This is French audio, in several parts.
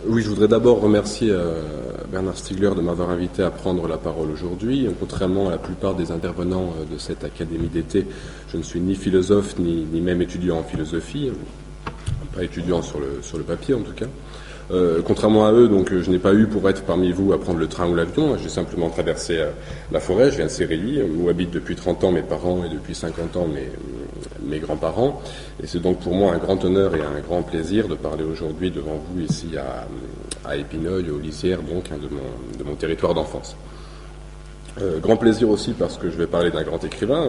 Oui, je voudrais d'abord remercier Bernard Stiegler de m'avoir invité à prendre la parole aujourd'hui. Contrairement à la plupart des intervenants de cette académie d'été, je ne suis ni philosophe ni même étudiant en philosophie, pas étudiant sur le papier en tout cas. Contrairement à eux, donc, je n'ai pas eu pour être parmi vous à prendre le train ou l'avion. J'ai simplement traversé la forêt. Je viens de Sérilly, où habitent depuis 30 ans mes parents et depuis 50 ans mes grands-parents. Et c'est donc pour moi un grand honneur et un grand plaisir de parler aujourd'hui devant vous ici à Épineuil, aux Lisières, donc, de mon territoire d'enfance. Grand plaisir aussi parce que je vais parler d'un grand écrivain,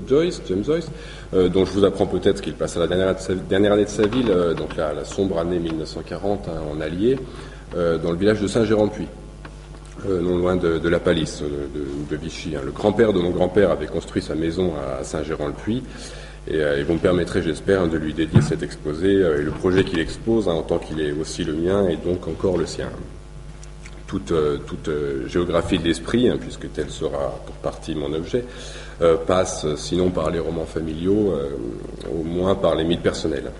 James Joyce, dont je vous apprends peut-être qu'il passe à la dernière année de sa vie, donc la sombre année 1940 en Allier, dans le village de Saint-Géran-de-Puy, non loin de la Palisse, de Vichy. Le grand-père de mon grand-père avait construit sa maison à Saint-Géran-de-Puy, et vous me permettrez, j'espère, de lui dédier cet exposé, et le projet qu'il expose, en tant qu'il est aussi le mien, et donc encore le sien. Toute géographie de l'esprit, puisque tel sera pour partie mon objet, passe sinon par les romans familiaux, au moins par les mythes personnels.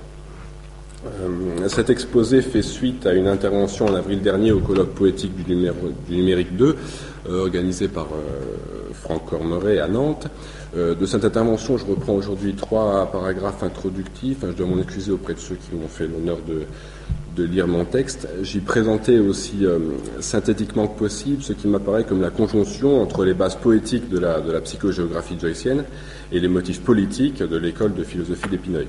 Cet exposé fait suite à une intervention en avril dernier au colloque poétique du numérique 2, organisé par Franck Cormeret à Nantes. De cette intervention, je reprends aujourd'hui 3 paragraphes introductifs. Je dois m'en excuser auprès de ceux qui m'ont fait l'honneur de lire mon texte. J'y présentais aussi synthétiquement que possible ce qui m'apparaît comme la conjonction entre les bases poétiques de la psychogéographie joycienne et les motifs politiques de l'école de philosophie d'Épineuil.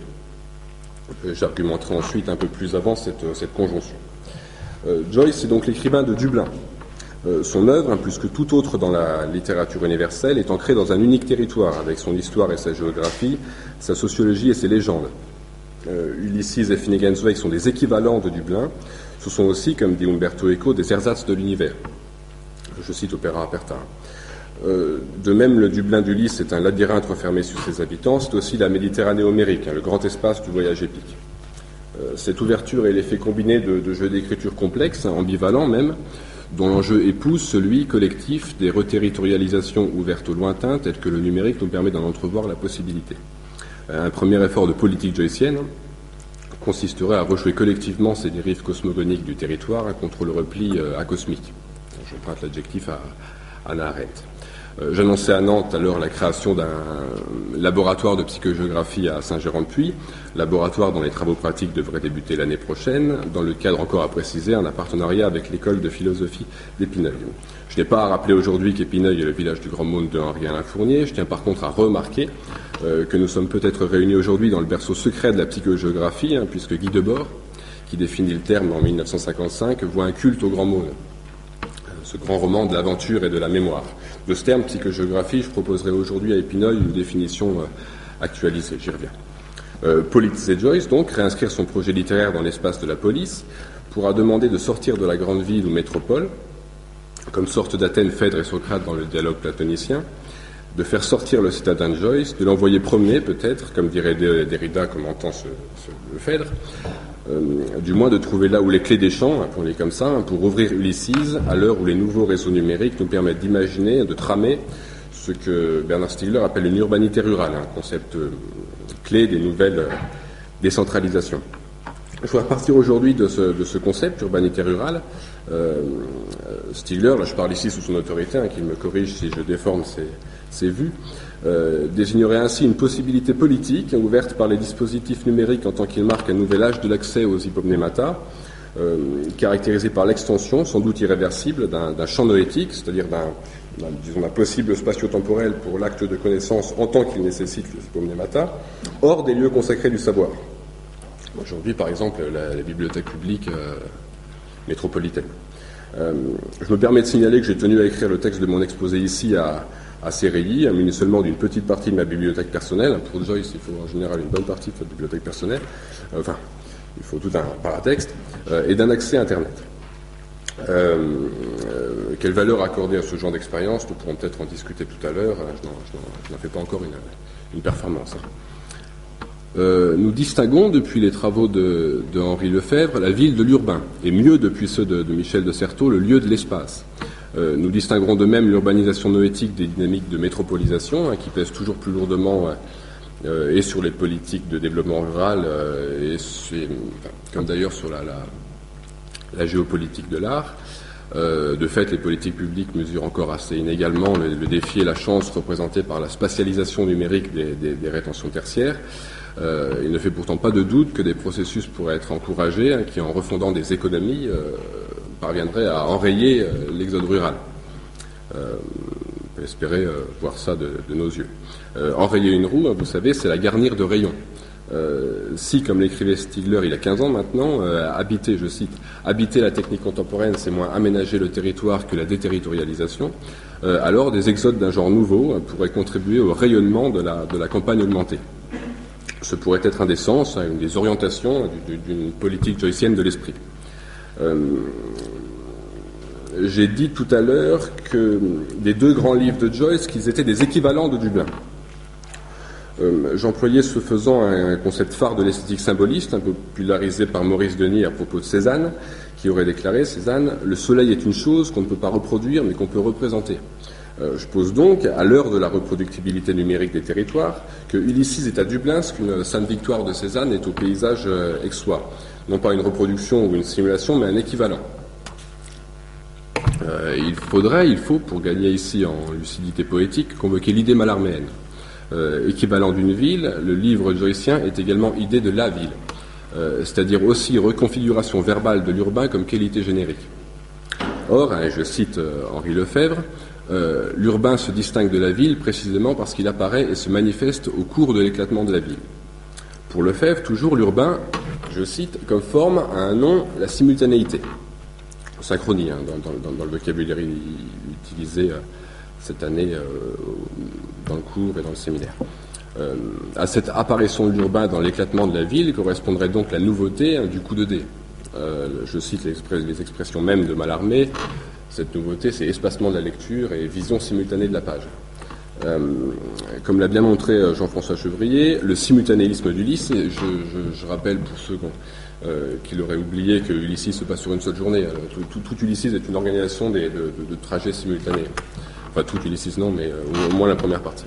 J'argumenterai ensuite un peu plus avant cette conjonction. Joyce est donc l'écrivain de Dublin. Son œuvre, plus que toute autre dans la littérature universelle, est ancrée dans un unique territoire, avec son histoire et sa géographie, sa sociologie et ses légendes. Ulysses et Finnegan's Wake sont des équivalents de Dublin. Ce sont aussi, comme dit Umberto Eco, des ersatz de l'univers. Je cite Opéra Aperta. De même, le Dublin d'Ulysse est un labyrinthe refermé sur ses habitants. C'est aussi la Méditerranée homérique, le grand espace du voyage épique. Cette ouverture est l'effet combiné de jeux d'écriture complexes, ambivalents même, dont l'enjeu épouse celui collectif des reterritorialisations ouvertes au lointain, tel que le numérique nous permet d'en entrevoir la possibilité. Un premier effort de politique joycienne consisterait à rejouer collectivement ces dérives cosmogoniques du territoire contre le repli acosmique. J'emprunte l'adjectif à Hannah Arendt. J'annonçais à Nantes alors la création d'un laboratoire de psychogéographie à Saint-Géran-de-Puy, laboratoire dont les travaux pratiques devraient débuter l'année prochaine, dans le cadre encore à préciser un partenariat avec l'école de philosophie d'Épineuil. Je n'ai pas à rappeler aujourd'hui qu'Épineuil est le village du Grand Monde de Henri-Alain Fournier. Je tiens par contre à remarquer que nous sommes peut-être réunis aujourd'hui dans le berceau secret de la psychogéographie, puisque Guy Debord, qui définit le terme en 1955, voit un culte au Grand Monde, ce grand roman de l'aventure et de la mémoire. De ce terme psychogéographie, je proposerai aujourd'hui à Épineuil une définition actualisée, j'y reviens. Politiser Joyce, donc, réinscrire son projet littéraire dans l'espace de la police, pourra demander de sortir de la grande ville ou métropole, comme sortent d'Athènes Phèdre et Socrate dans le dialogue platonicien, de faire sortir le citadin de Joyce, de l'envoyer promener peut-être, comme dirait Derrida, comme entend le Phèdre, du moins de trouver là où les clés des champs, appelons-les comme ça, pour ouvrir Ulysses à l'heure où les nouveaux réseaux numériques nous permettent d'imaginer, de tramer ce que Bernard Stiegler appelle une urbanité rurale, un concept clé des nouvelles décentralisations. Je voudrais partir aujourd'hui de ce concept, urbanité rurale. Stiegler, là je parle ici sous son autorité, qu'il me corrige si je déforme ses vues, désignerait ainsi une possibilité politique ouverte par les dispositifs numériques en tant qu'il marque un nouvel âge de l'accès aux hypomnématas, caractérisé par l'extension, sans doute irréversible, d'un champ noétique, c'est-à-dire d'un possible spatio-temporel pour l'acte de connaissance en tant qu'il nécessite les hypomnématas, hors des lieux consacrés du savoir. Aujourd'hui, par exemple, la bibliothèque publique métropolitaine. Je me permets de signaler que j'ai tenu à écrire le texte de mon exposé ici à Sérilly, muni seulement d'une petite partie de ma bibliothèque personnelle. Pour Joyce, il faut en général une bonne partie de sa bibliothèque personnelle. Il faut tout un paratexte, et d'un accès Internet. Quelle valeur accorder à ce genre d'expérience? Nous pourrons peut-être en discuter tout à l'heure. Je n'en fais pas encore une performance. Nous distinguons depuis les travaux de Henri Lefebvre la ville de l'urbain, et mieux depuis ceux de Michel de Certeau, le lieu de l'espace. Nous distinguerons de même l'urbanisation noétique des dynamiques de métropolisation, qui pèsent toujours plus lourdement et sur les politiques de développement rural, comme d'ailleurs sur la géopolitique de l'art. De fait, les politiques publiques mesurent encore assez inégalement le défi et la chance représentés par la spatialisation numérique des rétentions tertiaires. Il ne fait pourtant pas de doute que des processus pourraient être encouragés qui, en refondant des économies, parviendraient à enrayer l'exode rural. On peut espérer voir ça de nos yeux. Enrayer une roue, vous savez, c'est la garnir de rayons. Si, comme l'écrivait Stigler il y a 15 ans maintenant, habiter, je cite, habiter la technique contemporaine, c'est moins aménager le territoire que la déterritorialisation, alors des exodes d'un genre nouveau pourraient contribuer au rayonnement de la campagne augmentée. Ce pourrait être un des sens, une des orientations d'une politique joycienne de l'esprit. J'ai dit tout à l'heure que des deux grands livres de Joyce, qu'ils étaient des équivalents de Dublin. J'employais ce faisant un concept phare de l'esthétique symboliste, un peu popularisé par Maurice Denis à propos de Cézanne, qui aurait déclaré, Cézanne, « Le soleil est une chose qu'on ne peut pas reproduire, mais qu'on peut représenter ». Je pose donc, à l'heure de la reproductibilité numérique des territoires, que Ulysses est à Dublin ce qu'une Sainte Victoire de Cézanne est au paysage aixois. Non pas une reproduction ou une simulation, mais un équivalent. Il faut, pour gagner ici en lucidité poétique, convoquer l'idée mallarméenne. Équivalent d'une ville, le livre joycien est également idée de la ville, c'est-à-dire aussi reconfiguration verbale de l'urbain comme qualité générique. Or, je cite Henri Lefebvre, l'urbain se distingue de la ville précisément parce qu'il apparaît et se manifeste au cours de l'éclatement de la ville. Pour Lefebvre, toujours l'urbain, je cite, comme forme à un nom la simultanéité. Synchronie, dans le vocabulaire utilisé cette année dans le cours et dans le séminaire. À cette apparition de l'urbain dans l'éclatement de la ville correspondrait donc la nouveauté du coup de dé. Je cite les expressions mêmes de Mallarmé. Cette nouveauté, c'est espacement de la lecture et vision simultanée de la page. Comme l'a bien montré Jean-François Chevrier, le simultanéisme d'Ulysse, je rappelle pour ceux qui l'auraient oublié que Ulysses se passe sur une seule journée. Tout Ulysses est une organisation de trajets simultanés. Enfin, tout Ulysses non, mais au moins la première partie.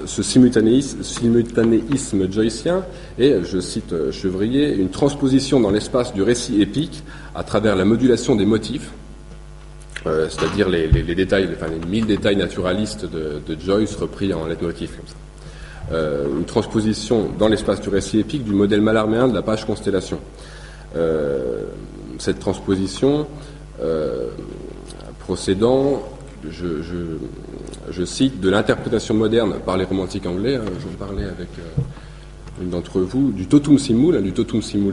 Ce simultanéisme joycien est, je cite Chevrier, une transposition dans l'espace du récit épique à travers la modulation des motifs, c'est-à-dire les détails, les 1000 détails naturalistes de Joyce repris en leitmotiv comme ça. Une transposition dans l'espace du récit épique du modèle mallarméen de la page constellation. Cette transposition procédant, je cite, de l'interprétation moderne par les romantiques anglais, j'en parlais avec une d'entre vous, du totum simul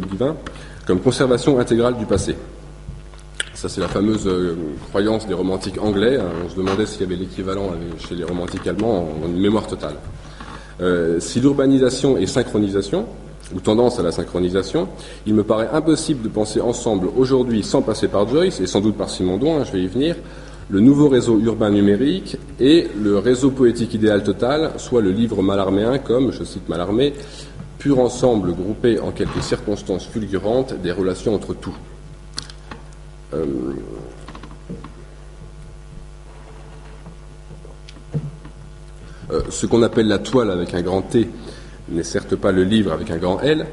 divin, comme conservation intégrale du passé. Ça, c'est la fameuse croyance des romantiques anglais. On se demandait s'il y avait l'équivalent chez les romantiques allemands en une mémoire totale. Si l'urbanisation est synchronisation, ou tendance à la synchronisation, il me paraît impossible de penser ensemble aujourd'hui, sans passer par Joyce, et sans doute par Simondon, je vais y venir, le nouveau réseau urbain numérique et le réseau poétique idéal total, soit le livre mallarméen comme, je cite Mallarmé, pur ensemble groupé en quelques circonstances fulgurantes des relations entre tout. Ce qu'on appelle la toile avec un grand T n'est certes pas le livre avec un grand L.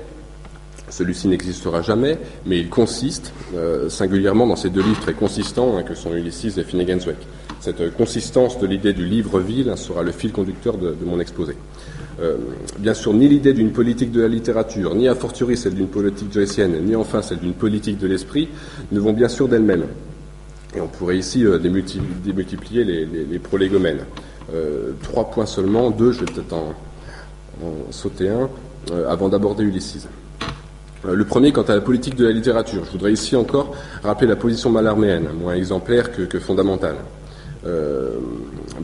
Celui-ci n'existera jamais, mais il consiste singulièrement dans ces deux livres très consistants que sont Ulysses et Finnegans Wake. Cette consistance de l'idée du livre-ville sera le fil conducteur de mon exposé. Bien sûr, ni l'idée d'une politique de la littérature, ni a fortiori celle d'une politique joycienne, ni enfin celle d'une politique de l'esprit, ne vont bien sûr d'elles-mêmes. Et on pourrait ici démultiplier les prolégomènes. 3 points seulement, 2, je vais peut-être en sauter un, avant d'aborder Ulysses. Le premier, quant à la politique de la littérature. Je voudrais ici encore rappeler la position mallarméenne, moins exemplaire que fondamentale.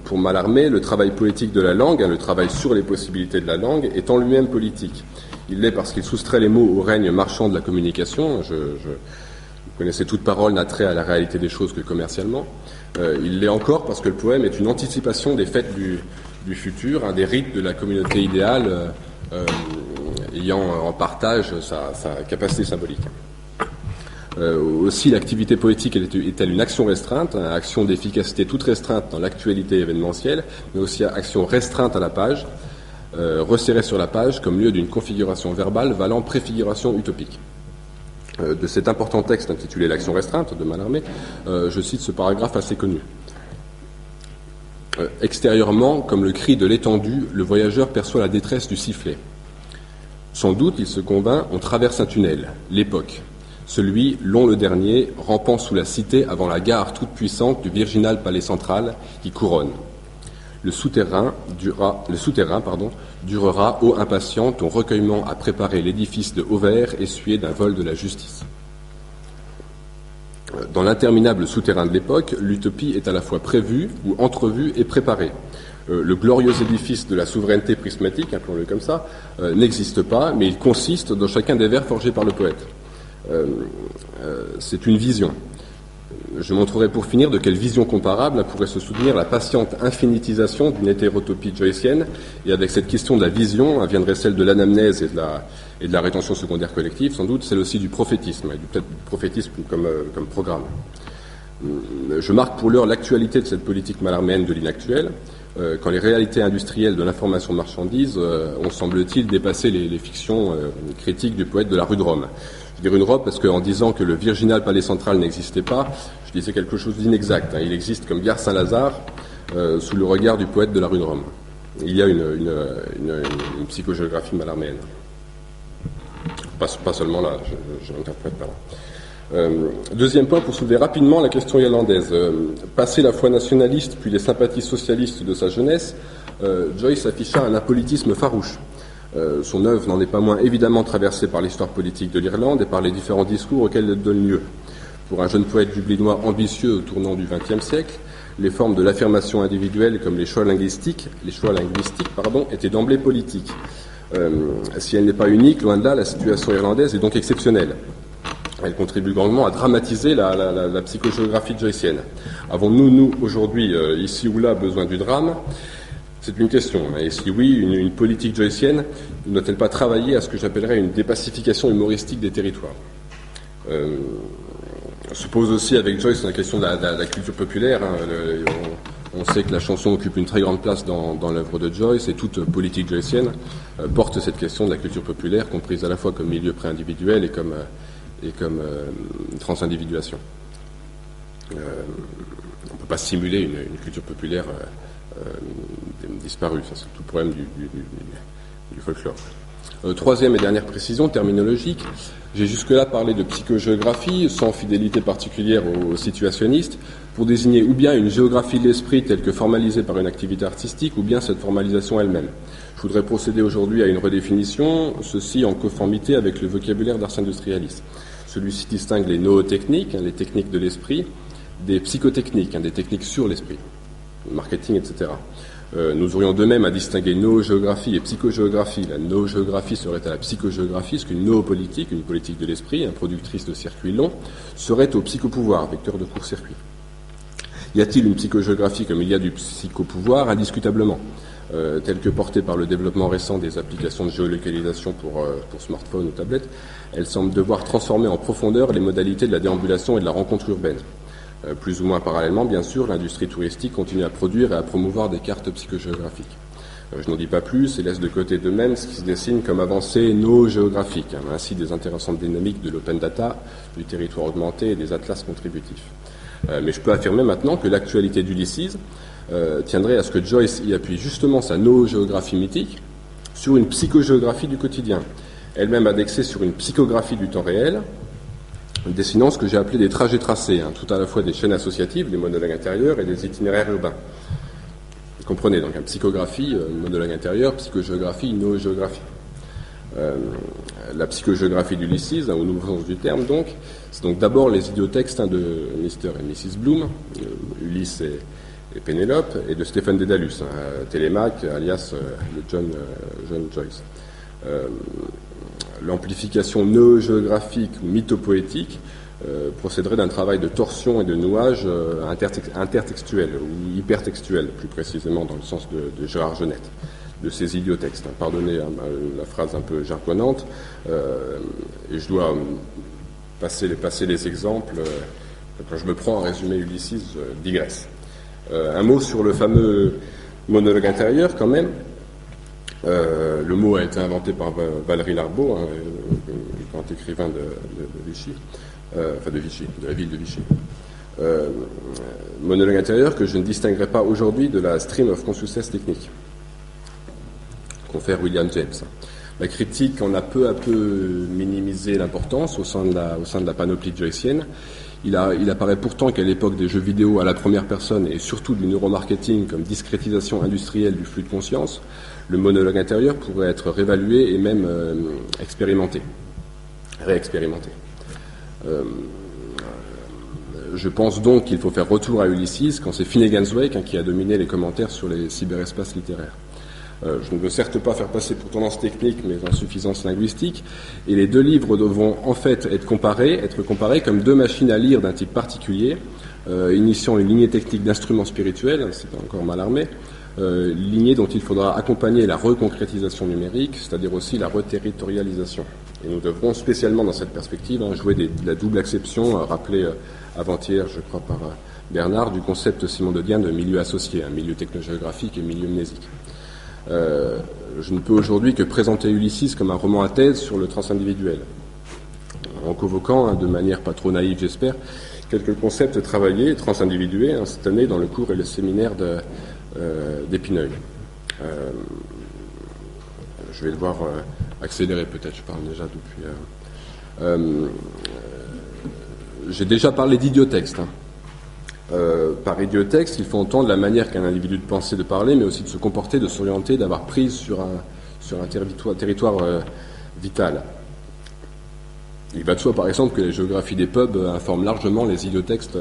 Pour Mallarmé, le travail poétique de la langue, le travail sur les possibilités de la langue, est en lui-même politique. Il l'est parce qu'il soustrait les mots au règne marchand de la communication. Vous connaissez, toute parole n'a trait à la réalité des choses que commercialement. Il l'est encore parce que le poème est une anticipation des fêtes du futur, des rites de la communauté idéale ayant en partage sa capacité symbolique. Aussi, l'activité poétique est-elle une action restreinte, action d'efficacité toute restreinte dans l'actualité événementielle, mais aussi action restreinte à la page, resserrée sur la page comme lieu d'une configuration verbale valant préfiguration utopique. de cet important texte intitulé « L'action restreinte » de Mallarmé, je cite ce paragraphe assez connu. Extérieurement, comme le cri de l'étendue, le voyageur perçoit la détresse du sifflet. Sans doute, il se convainc, on traverse un tunnel, l'époque, celui, long le dernier, rampant sous la cité avant la gare toute puissante du virginal palais central qui couronne. Le souterrain durera, ô impatient, ton recueillement à préparer l'édifice de Auvers essuyé d'un vol de la justice. Dans l'interminable souterrain de l'époque, l'utopie est à la fois prévue ou entrevue et préparée. Le glorieux édifice de la souveraineté prismatique, appelons-le comme ça, n'existe pas, mais il consiste dans chacun des vers forgés par le poète. C'est une vision. Je montrerai pour finir de quelle vision comparable pourrait se soutenir la patiente infinitisation d'une hétérotopie joycienne, et avec cette question de la vision viendrait celle de l'anamnèse et de la rétention secondaire collective, sans doute celle aussi du prophétisme, et peut-être du prophétisme comme programme. Je marque pour l'heure l'actualité de cette politique mallarméenne de l'inactuel, quand les réalités industrielles de l'information marchandise ont, semble-t-il, dépassé les fictions critiques du poète de la rue de Rome. Je dis une robe parce qu'en disant que le virginal palais central n'existait pas, je disais quelque chose d'inexact. Il existe comme gare Saint-Lazare sous le regard du poète de la rue de Rome. Il y a une psychogéographie mallarméenne. Pas seulement là, je l'interprète pas là. Deuxième point, pour soulever rapidement la question irlandaise. Passé la foi nationaliste puis les sympathies socialistes de sa jeunesse, Joyce afficha un apolitisme farouche. Son œuvre n'en est pas moins évidemment traversée par l'histoire politique de l'Irlande et par les différents discours auxquels elle donne lieu. Pour un jeune poète dublinois ambitieux au tournant du XXe siècle, les formes de l'affirmation individuelle comme les choix linguistiques, étaient d'emblée politiques. Si elle n'est pas unique, loin de là, la situation irlandaise est donc exceptionnelle. Elle contribue grandement à dramatiser la psychogéographie joycienne. Avons-nous, aujourd'hui, ici ou là, besoin du drame ? C'est une question. Et si oui, une politique joycienne ne doit-elle pas travailler à ce que j'appellerais une dépacification humoristique des territoires ? Se pose aussi avec Joyce la question de la culture populaire. On sait que la chanson occupe une très grande place dans l'œuvre de Joyce, et toute politique joycienne porte cette question de la culture populaire, comprise à la fois comme milieu pré-individuel et comme transindividuation. On ne peut pas simuler une culture populaire disparue. Ça, c'est tout le problème du folklore. Troisième et dernière précision terminologique. J'ai jusque-là parlé de psychogéographie, sans fidélité particulière aux situationnistes, pour désigner ou bien une géographie de l'esprit telle que formalisée par une activité artistique, ou bien cette formalisation elle-même. Je voudrais procéder aujourd'hui à une redéfinition, ceci en conformité avec le vocabulaire d'Ars Industrialis. Celui-ci distingue les nootechniques, les techniques de l'esprit, des psychotechniques, des techniques sur l'esprit, marketing, etc. Nous aurions de même à distinguer noogéographie et psychogéographie. La noogéographie serait à la psychogéographie ce qu'une noopolitique, une politique de l'esprit, productrice de circuits longs, serait au psychopouvoir, vecteur de court-circuit. Y a-t-il une psychogéographie comme il y a du psychopouvoir ? Indiscutablement. Telle que portée par le développement récent des applications de géolocalisation pour smartphones ou tablettes, elle semble devoir transformer en profondeur les modalités de la déambulation et de la rencontre urbaine. Plus ou moins parallèlement, bien sûr, l'industrie touristique continue à produire et à promouvoir des cartes psychogéographiques. Je n'en dis pas plus et laisse de côté de même ce qui se dessine comme avancée noogéographique, ainsi des intéressantes dynamiques de l'open data, du territoire augmenté et des atlas contributifs. Mais je peux affirmer maintenant que l'actualité d'Ulysses tiendrait à ce que Joyce y appuie justement sa noogéographie mythique sur une psychogéographie du quotidien, elle-même indexée sur une psychographie du temps réel, dessinant ce que j'ai appelé des trajets tracés, tout à la fois des chaînes associatives, des monologues intérieurs et des itinéraires urbains. Vous comprenez, donc, psychographie, monologue intérieur, psychogéographie, noogéographie. La psychogéographie d'Ulysses, au nouveau sens du terme, donc, c'est donc d'abord les idiotextes de Mr. et Mrs. Bloom, Ulysse et Pénélope, et de Stephen Dédalus, Télémaque, alias le John Joyce. L'amplification noogéographique ou mythopoétique procéderait d'un travail de torsion et de nouage intertextuel ou hypertextuel, plus précisément dans le sens de Gérard Genette, de ces idiotextes. Pardonnez la phrase un peu jargonnante, et je dois passer les exemples. Quand je me prends à résumer Ulysses, je digresse. Un mot sur le fameux monologue intérieur, quand même. Le mot a été inventé par Valérie Larbaud, quand grand écrivain de Vichy, de la ville de Vichy. Monologue intérieur que je ne distinguerai pas aujourd'hui de la Stream of Consciousness technique, confère William James. La critique en a peu à peu minimisé l'importance au sein de la panoplie joycienne. Il apparaît pourtant qu'à l'époque des jeux vidéo à la première personne et surtout du neuromarketing comme discrétisation industrielle du flux de conscience, le monologue intérieur pourrait être réévalué et même réexpérimenté. Je pense donc qu'il faut faire retour à Ulysses quand c'est Finnegan's Wake qui a dominé les commentaires sur les cyberespaces littéraires. Je ne veux certes pas faire passer pour tendance technique mes insuffisances linguistiques, et les deux livres devront en fait être comparés comme deux machines à lire d'un type particulier, initiant une lignée technique d'instruments spirituels, c'est encore mal armé, lignée dont il faudra accompagner la reconcrétisation numérique, c'est-à-dire aussi la reterritorialisation. Et nous devrons spécialement dans cette perspective jouer de la double acception rappelée avant-hier, je crois, par Bernard, du concept simondodien de milieu associé, un milieu technogéographique et milieu mnésique. Je ne peux aujourd'hui que présenter Ulysses comme un roman à thèse sur le transindividuel, en convoquant, de manière pas trop naïve j'espère, quelques concepts travaillés, transindividués, cette année dans le cours et le séminaire d'Épineuil. Je vais devoir accélérer peut-être, je parle déjà depuis... j'ai déjà parlé d'idiotext. Par idiotexte, il faut entendre la manière qu'un individu de penser, de parler, mais aussi de se comporter, de s'orienter, d'avoir prise sur un territoire vital. Il va de soi, par exemple, que les géographies des pubs informent largement les idiotextes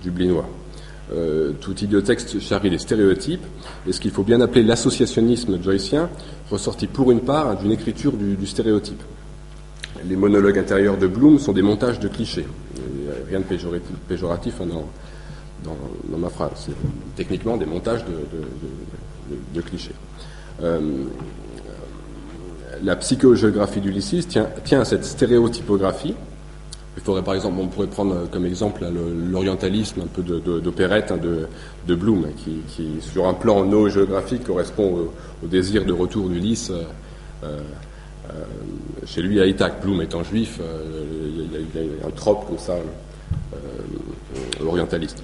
dublinois. Tout idiotexte charrie les stéréotypes, et ce qu'il faut bien appeler l'associationnisme joycien, ressorti pour une part d'une écriture du stéréotype. Les monologues intérieurs de Bloom sont des montages de clichés. Il n'y a rien de péjoratif dans ma phrase. C'est techniquement des montages de clichés. La psychogéographie d'Ulysses tient à cette stéréotypographie. Il faudrait, par exemple, on pourrait prendre comme exemple l'orientalisme un peu d'opérette de Bloom, qui, sur un plan géographique, correspond au désir de retour d'Ulysse chez lui à Ithaque. Bloom étant juif, il y a un trope comme ça, orientaliste.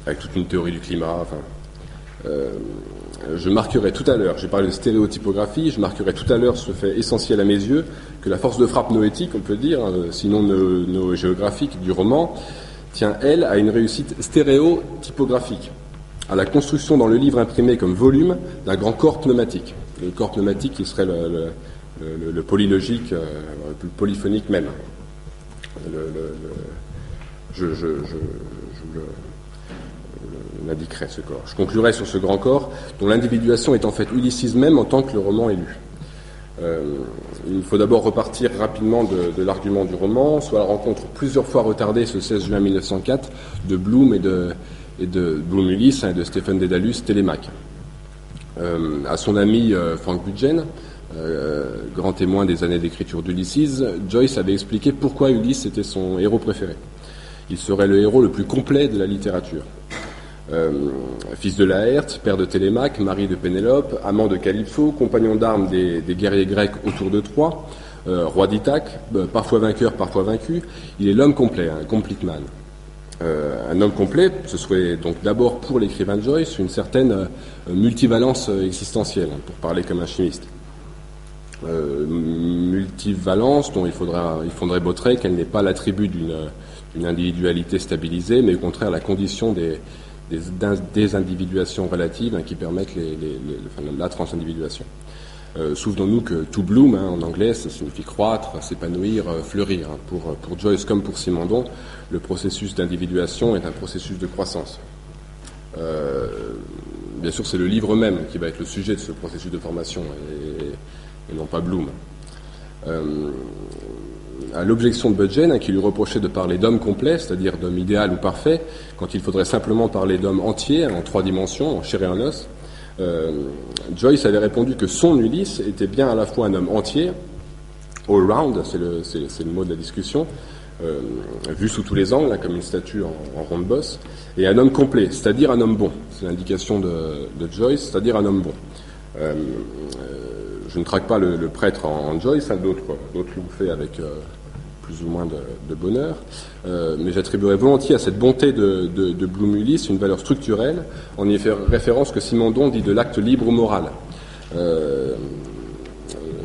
Avec toute une théorie du climat. Je marquerai tout à l'heure, j'ai parlé de stéréotypographie, je marquerai tout à l'heure ce fait essentiel à mes yeux, que la force de frappe noétique, on peut dire, sinon géographique du roman, tient, elle, à une réussite stéréotypographique, à la construction dans le livre imprimé comme volume d'un grand corps pneumatique. Le corps pneumatique qui serait le polylogique, le polyphonique même. Je l'indiquerai, ce corps. Je conclurai sur ce grand corps, dont l'individuation est en fait Ulysses même en tant que le roman est lu. Il faut d'abord repartir rapidement de l'argument du roman, soit la rencontre plusieurs fois retardée ce 16 juin 1904 de Bloom et de Bloom Ulysse et de Stephen Dedalus Télémaque. À son ami Frank Budgen, grand témoin des années d'écriture d'Ulysses, Joyce avait expliqué pourquoi Ulysse était son héros préféré. Il serait le héros le plus complet de la littérature. Fils de Laërte, père de Télémaque, mari de Pénélope, amant de Calypso, compagnon d'armes des guerriers grecs autour de Troie, roi d'Ithaque, parfois vainqueur, parfois vaincu, il est l'homme complet, un complete man. Un homme complet, ce serait donc d'abord pour l'écrivain de Joyce une certaine multivalence existentielle, pour parler comme un chimiste. Multivalence dont il faudrait bottrer qu'elle n'est pas l'attribut d'une individualité stabilisée, mais au contraire la condition des individuations relatives qui permettent la transindividuation. Souvenons-nous que to bloom, en anglais, ça signifie croître, s'épanouir, fleurir. Pour Joyce comme pour Simondon, le processus d'individuation est un processus de croissance. Bien sûr, c'est le livre même qui va être le sujet de ce processus de formation et non pas Bloom. À l'objection de Budgen, qui lui reprochait de parler d'homme complet, c'est-à-dire d'homme idéal ou parfait, quand il faudrait simplement parler d'homme entier, en 3 dimensions, en chair et en os, Joyce avait répondu que son Ulysse était bien à la fois un homme entier, all round, c'est le mot de la discussion, vu sous tous les angles, comme une statue en ronde bosse, et un homme complet, c'est-à-dire un homme bon. C'est l'indication de Joyce, c'est-à-dire un homme bon. je ne traque pas le prêtre en Joyce, hein, d'autres l'ont fait avec plus ou moins de bonheur, mais j'attribuerais volontiers à cette bonté de Bloom-Ulysse une valeur structurelle, en y fait référence que Simondon dit de l'acte libre ou moral.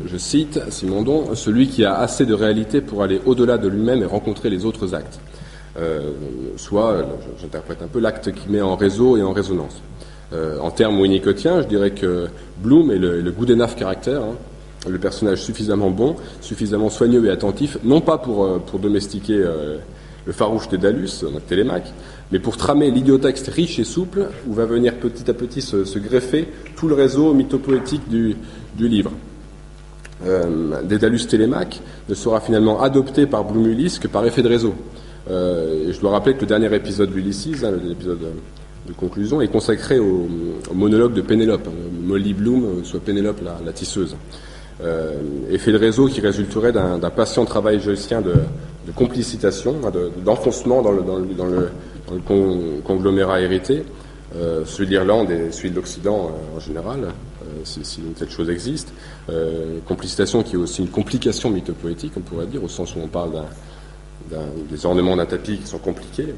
Je cite Simondon, « Celui qui a assez de réalité pour aller au-delà de lui-même et rencontrer les autres actes. » Soit, j'interprète un peu, l'acte qui met en réseau et en résonance. En termes winnicottiens, je dirais que Bloom est le good enough caractère, hein, le personnage suffisamment bon, suffisamment soigneux et attentif, non pas pour domestiquer le farouche Dédalus, notre Télémaque, mais pour tramer l'idiotexte riche et souple, où va venir petit à petit se greffer tout le réseau mythopoétique du livre. Dédalus Télémaque ne sera finalement adopté par Bloom-Ulysse que par effet de réseau. Et je dois rappeler que le dernier épisode d'Ulysses, hein, l'épisode de conclusion, est consacré au monologue de Pénélope, Molly Bloom, soit Pénélope la tisseuse. Effet de réseau qui résulterait d'un patient travail joycien de complicitation, d'enfoncement dans le conglomérat hérité, celui de l'Irlande et celui de l'Occident en général, si une telle chose existe. Complicitation qui est aussi une complication mythopoétique, on pourrait dire, au sens où on parle des ornements d'un tapis qui sont compliqués.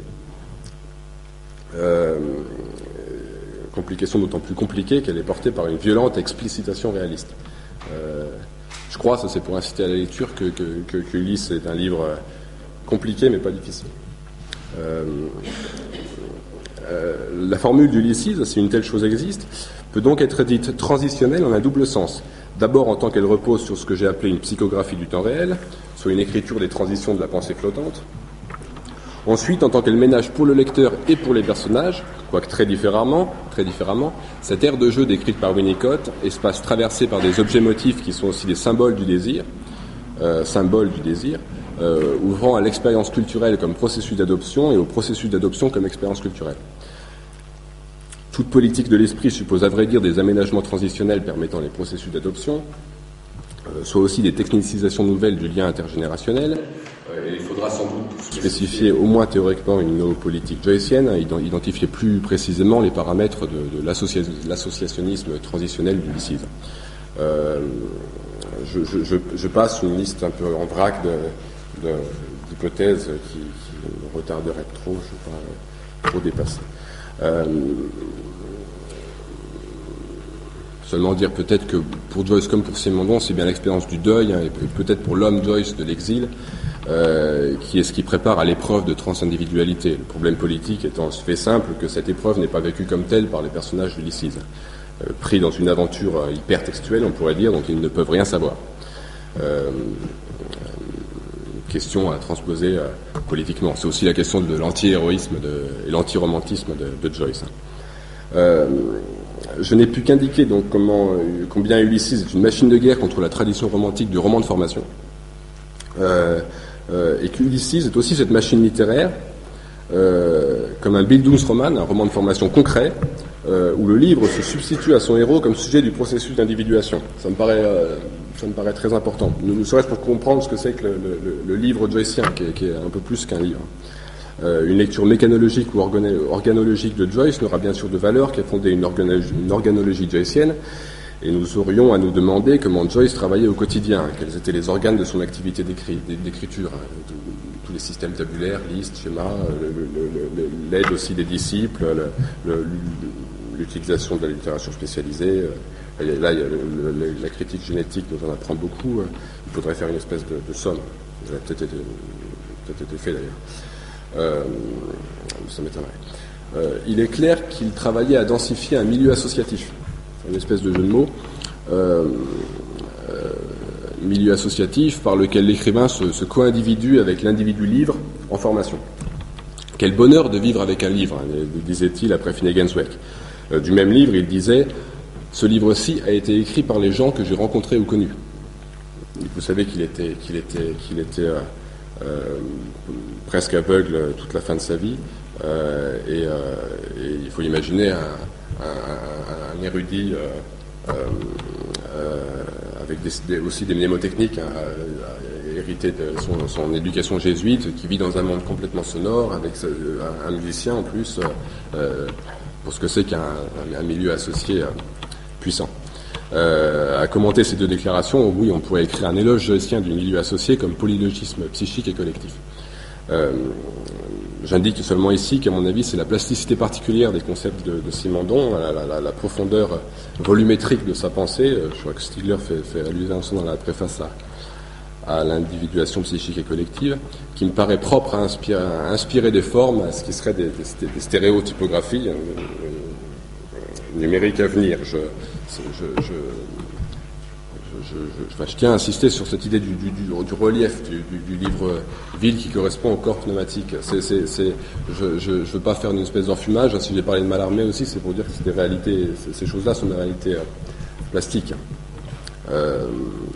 Complication d'autant plus compliquée qu'elle est portée par une violente explicitation réaliste. Je crois, ça c'est pour inciter à la lecture, que Ulysse est un livre compliqué mais pas difficile. La formule d'Ulysses, si une telle chose existe, peut donc être dite transitionnelle en un double sens. D'abord en tant qu'elle repose sur ce que j'ai appelé une psychographie du temps réel, soit une écriture des transitions de la pensée flottante. Ensuite, en tant qu'elle ménage pour le lecteur et pour les personnages, quoique très différemment, cette aire de jeu décrite par Winnicott, espace traversé par des objets motifs qui sont aussi des symboles du désir, ouvrant à l'expérience culturelle comme processus d'adoption et au processus d'adoption comme expérience culturelle. Toute politique de l'esprit suppose à vrai dire des aménagements transitionnels permettant les processus d'adoption, soit aussi des technicisations nouvelles du lien intergénérationnel. Et il faudra sans doute spécifier au moins théoriquement une néopolitique joycienne, identifier plus précisément les paramètres de l'associationnisme transitionnel d'Ulysses. Je passe une liste un peu en vrac d'hypothèses qui me retarderaient trop, je ne vais pas trop dépasser. Seulement dire peut-être que pour Joyce comme pour Simondon, c'est bien l'expérience du deuil, hein, et peut-être pour l'homme Joyce de l'exil, qui est ce qui prépare à l'épreuve de transindividualité. Le problème politique étant ce fait simple que cette épreuve n'est pas vécue comme telle par les personnages d'Ulysses. Pris dans une aventure hypertextuelle, on pourrait dire, dont ils ne peuvent rien savoir. Question à transposer politiquement. C'est aussi la question de l'anti-héroïsme et l'anti-romantisme de Joyce. Je n'ai pu qu'indiquer donc combien Ulysses est une machine de guerre contre la tradition romantique du roman de formation, et qu'Ulysses est aussi cette machine littéraire, comme un Bildungsroman, un roman de formation concret, où le livre se substitue à son héros comme sujet du processus d'individuation. Ça me paraît très important, ne serait-ce pour comprendre ce que c'est que le livre joycien, qui est un peu plus qu'un livre. Une lecture mécanologique ou organologique de Joyce n'aura bien sûr de valeur qu'à fonder une organologie joycienne, et nous aurions à nous demander comment Joyce travaillait au quotidien, quels étaient les organes de son activité d'écriture, tous les systèmes tabulaires, listes, schémas, l'aide aussi des disciples, l'utilisation de la littérature spécialisée. Là, il y a la critique génétique nous en apprend beaucoup. Il faudrait faire une espèce de somme. Ça a peut-être été fait d'ailleurs. Ça m'étonnerait. Il est clair qu'il travaillait à densifier un milieu associatif. Une espèce de jeu de mots. Milieu associatif par lequel l'écrivain se co-individue avec l'individu livre en formation. Quel bonheur de vivre avec un livre, disait-il après Finnegan's Wake. Du même livre, il disait « Ce livre-ci a été écrit par les gens que j'ai rencontrés ou connus. » Vous savez qu'il était presque aveugle toute la fin de sa vie, et il faut imaginer un érudit avec aussi des mnémotechniques, hérité de son éducation jésuite, qui vit dans un monde complètement sonore, avec un musicien en plus, pour ce que c'est qu'un milieu associé puissant. À commenter ces deux déclarations, oui, on pourrait écrire un éloge joycien du milieu associé comme polylogisme psychique et collectif. J'indique seulement ici qu'à mon avis, c'est la plasticité particulière des concepts de Simondon, la profondeur volumétrique de sa pensée. Je crois que Stigler fait allusion dans la préface à l'individuation psychique et collective, qui me paraît propre à inspirer des formes, à ce qui serait des stéréotypographies numériques à venir. Je tiens à insister sur cette idée du relief du livre Ville qui correspond au corps pneumatique. Je ne veux pas faire une espèce d'enfumage. Si j'ai parlé de Mallarmé aussi, c'est pour dire que c'est des réalités, ces choses-là sont des réalités plastiques.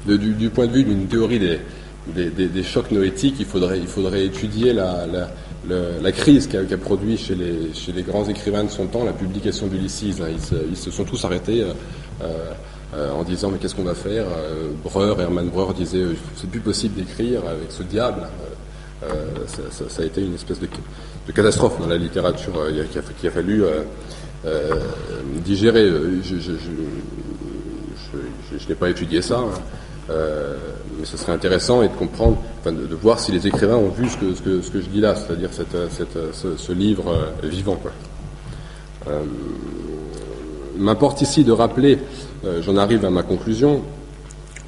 Du point de vue d'une théorie des chocs noétiques, il faudrait étudier la crise qu'a produit chez les grands écrivains de son temps la publication d'Ulysses. Ils se sont tous arrêtés en disant mais qu'est-ce qu'on va faire. Hermann Breuer disait c'est plus possible d'écrire avec ce diable. Ça a été une espèce de catastrophe dans la littérature qu'il a fallu digérer. Je n'ai pas étudié ça, mais ce serait intéressant de comprendre, de voir si les écrivains ont vu ce que je dis là, c'est-à-dire ce livre vivant, quoi. M'importe ici de rappeler, j'en arrive à ma conclusion,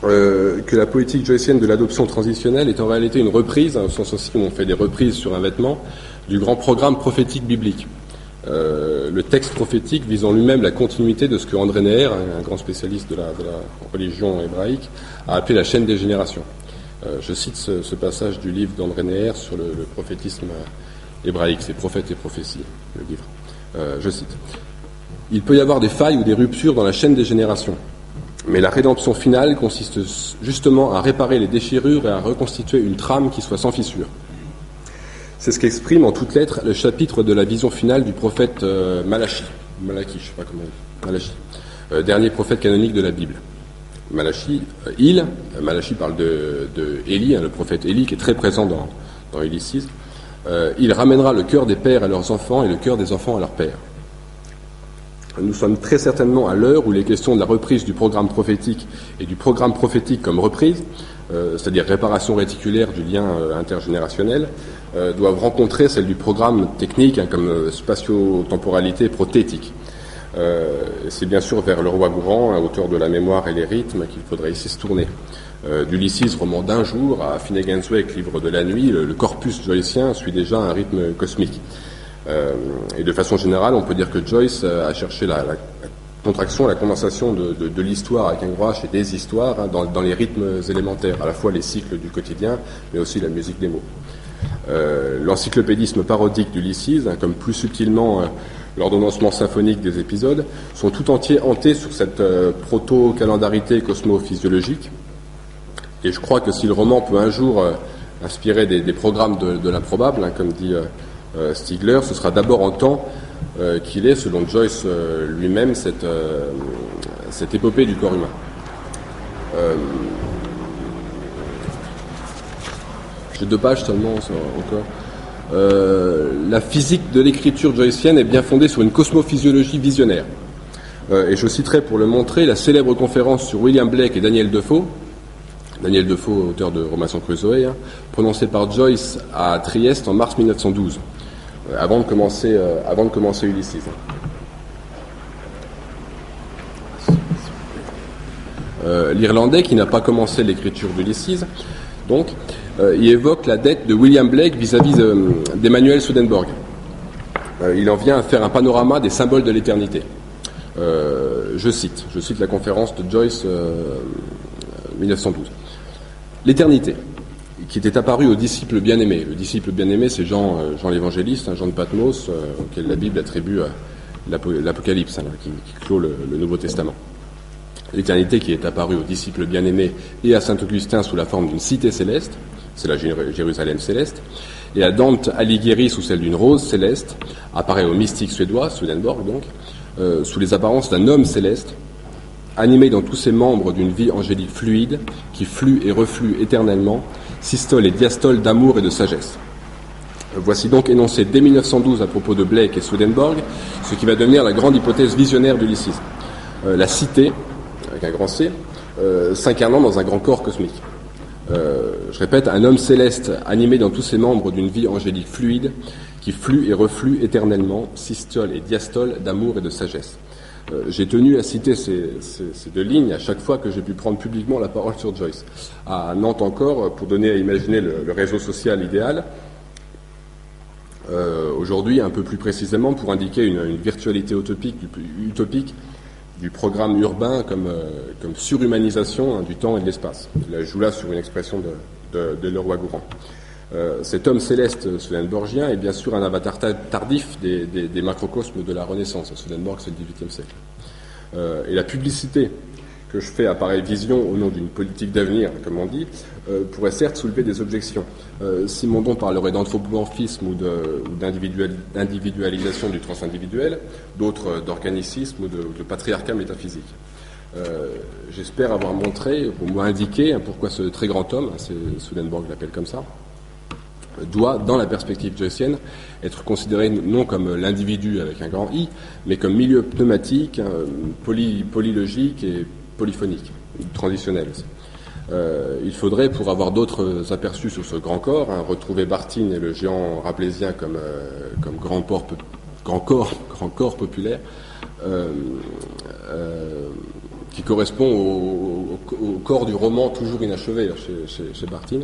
que la poétique joycienne de l'adoption transitionnelle est en réalité une reprise, au sens aussi où on fait des reprises sur un vêtement, du grand programme prophétique biblique. Le texte prophétique visant lui-même la continuité de ce que André Neher, un grand spécialiste de la religion hébraïque, a appelé la chaîne des générations. Je cite ce passage du livre d'André Neher sur le prophétisme hébraïque, c'est Prophètes et prophéties, le livre. Je cite. « Il peut y avoir des failles ou des ruptures dans la chaîne des générations, mais la rédemption finale consiste justement à réparer les déchirures et à reconstituer une trame qui soit sans fissure. C'est ce qu'exprime en toutes lettres le chapitre de la vision finale du prophète Malachi, je sais pas comment on dit, Malachi, dernier prophète canonique de la Bible. Malachi parle de Élie, le prophète Élie, qui est très présent dans Ulysses. Il ramènera le cœur des pères à leurs enfants et le cœur des enfants à leurs pères. Nous sommes très certainement à l'heure où les questions de la reprise du programme prophétique et du programme prophétique comme reprise, c'est-à-dire réparation réticulaire du lien intergénérationnel, doivent rencontrer celle du programme technique comme spatio-temporalité prothétique. C'est bien sûr vers le roi Gourand, auteur de La mémoire et les rythmes, qu'il faudrait ici se tourner. D'Ulysses, roman d'un jour, à Finnegan's Wake, livre de la nuit, le corpus joycien suit déjà un rythme cosmique. Et de façon générale, on peut dire que Joyce a cherché la contraction, la condensation de l'histoire avec un gros H et des histoires dans les rythmes élémentaires, à la fois les cycles du quotidien, mais aussi la musique des mots. L'encyclopédisme parodique d'Ulysses, comme plus subtilement l'ordonnancement symphonique des épisodes, sont tout entiers hantés sur cette proto-calendarité cosmo-physiologique. Et je crois que si le roman peut un jour inspirer des programmes de l'improbable, comme dit Stigler, ce sera d'abord en temps qu'il est, selon Joyce lui-même, cette épopée du corps humain. J'ai 2 pages seulement encore. La physique de l'écriture joycienne est bien fondée sur une cosmophysiologie visionnaire. Et je citerai pour le montrer la célèbre conférence sur William Blake et Daniel Defoe, auteur de Robinson Crusoe, prononcée par Joyce à Trieste en mars 1912, avant de commencer Ulysses. L'Irlandais, qui n'a pas commencé l'écriture d'Ulysses, donc, il évoque la dette de William Blake vis-à-vis d'Emmanuel Swedenborg. Il en vient à faire un panorama des symboles de l'éternité. Je cite la conférence de Joyce 1912. L'éternité, qui était apparue aux disciples bien-aimés. Le disciple bien-aimé, c'est Jean l'évangéliste, Jean de Patmos, auquel la Bible attribue l'Apocalypse, qui clôt le Nouveau Testament. L'éternité qui est apparue aux disciples bien-aimés et à saint Augustin sous la forme d'une cité céleste, c'est la Jérusalem céleste, et à Dante Alighieri sous celle d'une rose céleste, apparaît au mystique suédois, Swedenborg donc, sous les apparences d'un homme céleste, animé dans tous ses membres d'une vie angélique fluide, qui flue et reflue éternellement, systole et diastole d'amour et de sagesse. Voici donc énoncé dès 1912 à propos de Blake et Swedenborg, ce qui va devenir la grande hypothèse visionnaire d'Ulysses. La cité, avec un grand C, s'incarnant dans un grand corps cosmique. Je répète, un homme céleste animé dans tous ses membres d'une vie angélique fluide, qui flue et reflue éternellement, systole et diastole d'amour et de sagesse. J'ai tenu à citer ces deux lignes à chaque fois que j'ai pu prendre publiquement la parole sur Joyce. À Nantes encore, pour donner à imaginer le réseau social idéal, aujourd'hui, un peu plus précisément, pour indiquer une virtualité utopique du programme urbain comme surhumanisation du temps et de l'espace. Là, je joue là sur une expression de Leroy-Gourhan. Cet homme céleste swedenborgien est bien sûr un avatar tardif des macrocosmes de la Renaissance. Swedenborg, c'est le XVIIIe siècle. Et la publicité que je fais à pareille vision au nom d'une politique d'avenir, comme on dit, pourrait certes soulever des objections. Simondon parlerait d'anthropomorphisme ou d'individualisation du transindividuel, d'autres d'organicisme ou de patriarcat métaphysique. J'espère avoir montré, au moins indiqué, pourquoi ce très grand homme, Swedenborg l'appelle comme ça, doit, dans la perspective joycienne, être considéré non comme l'individu avec un grand I, mais comme milieu pneumatique, polylogique et polyphonique, transitionnel aussi. Il faudrait, pour avoir d'autres aperçus sur ce grand corps, retrouver Barthes et le géant rabelaisien comme grand corps populaire, qui correspond au corps du roman toujours inachevé chez Barthes.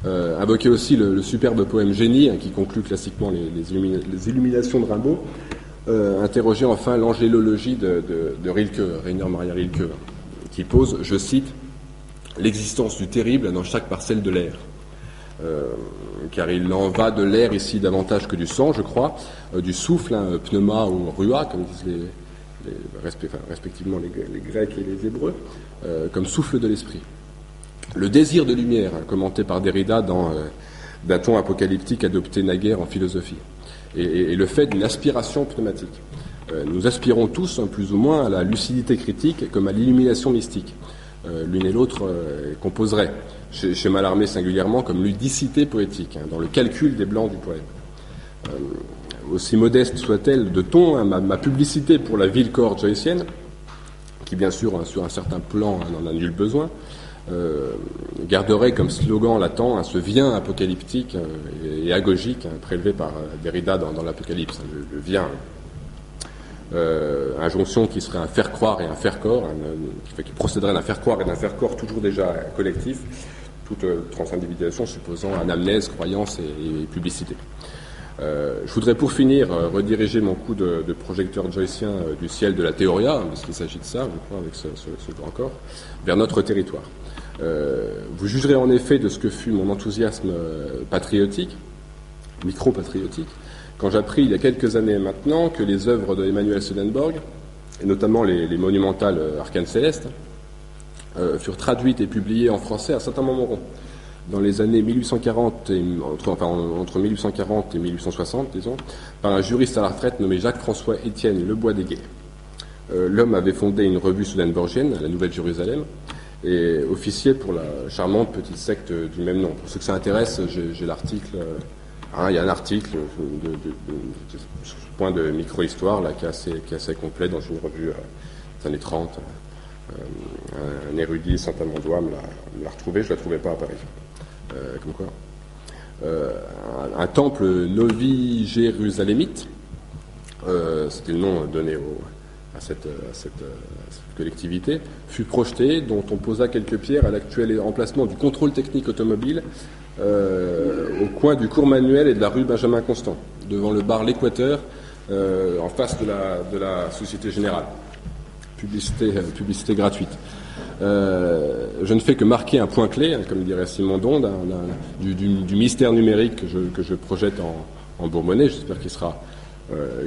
Invoquer aussi le superbe poème Génie, qui conclut classiquement les illuminations de Rimbaud. Interroger enfin l'angélologie de Rilke, Rainer Maria Rilke, qui pose, je cite, l'existence du terrible dans chaque parcelle de l'air. Car il en va de l'air ici davantage que du sang, je crois, du souffle, pneuma ou rua, comme disent respectivement les Grecs et les Hébreux, comme souffle de l'esprit. Le désir de lumière, commenté par Derrida d'un ton apocalyptique adopté naguère en philosophie, et le fait d'une aspiration pneumatique. Nous aspirons tous, plus ou moins, à la lucidité critique comme à l'illumination mystique. L'une et l'autre composeraient, chez Mallarmé singulièrement, comme ludicité poétique, dans le calcul des blancs du poème. Aussi modeste soit-elle de ton, ma publicité pour la ville-corps joycienne, qui bien sûr, sur un certain plan, n'en a nul besoin, garderait comme slogan latent ce vien apocalyptique et agogique prélevé par Derrida dans l'Apocalypse, le vien. Injonction qui serait un faire croire et un faire corps, qui procéderait d'un faire croire et d'un faire corps toujours déjà collectif, toute transindividuation supposant anamnèse, croyance et publicité. Je voudrais pour finir rediriger mon coup de projecteur joycien du ciel de la théoria, parce qu'il s'agit de ça, je crois, avec ce grand corps, vers notre territoire. Vous jugerez en effet de ce que fut mon enthousiasme patriotique, micro-patriotique, quand j'appris il y a quelques années maintenant que les œuvres de Emanuel Swedenborg, et notamment les monumentales Arcanes célestes, furent traduites et publiées en français à Saint-Amand-Montrond, dans les années 1840 entre 1840 et 1860, disons, par un juriste à la retraite nommé Jacques-François Étienne Lebois-Déguet. L'homme avait fondé une revue swedenborgienne, la Nouvelle Jérusalem, et officiait pour la charmante petite secte du même nom. Pour ceux que ça intéresse, j'ai l'article. Il y a un article de ce point de micro-histoire là, qui est assez complet dans une revue des années 30. Un érudit saint-amandois me l'a retrouvé, je ne la trouvais pas à Paris. Comme quoi. Un temple novi-jérusalémite, c'était le nom donné à cette collectivité, fut projeté, dont on posa quelques pierres à l'actuel emplacement du contrôle technique automobile au coin du cours Manuel et de la rue Benjamin Constant, devant le bar L'Équateur, en face de la Société Générale. Publicité gratuite. Je ne fais que marquer un point clé, comme dirait Simondon, du mystère numérique que je projette en Bourbonnais. J'espère qu'il sera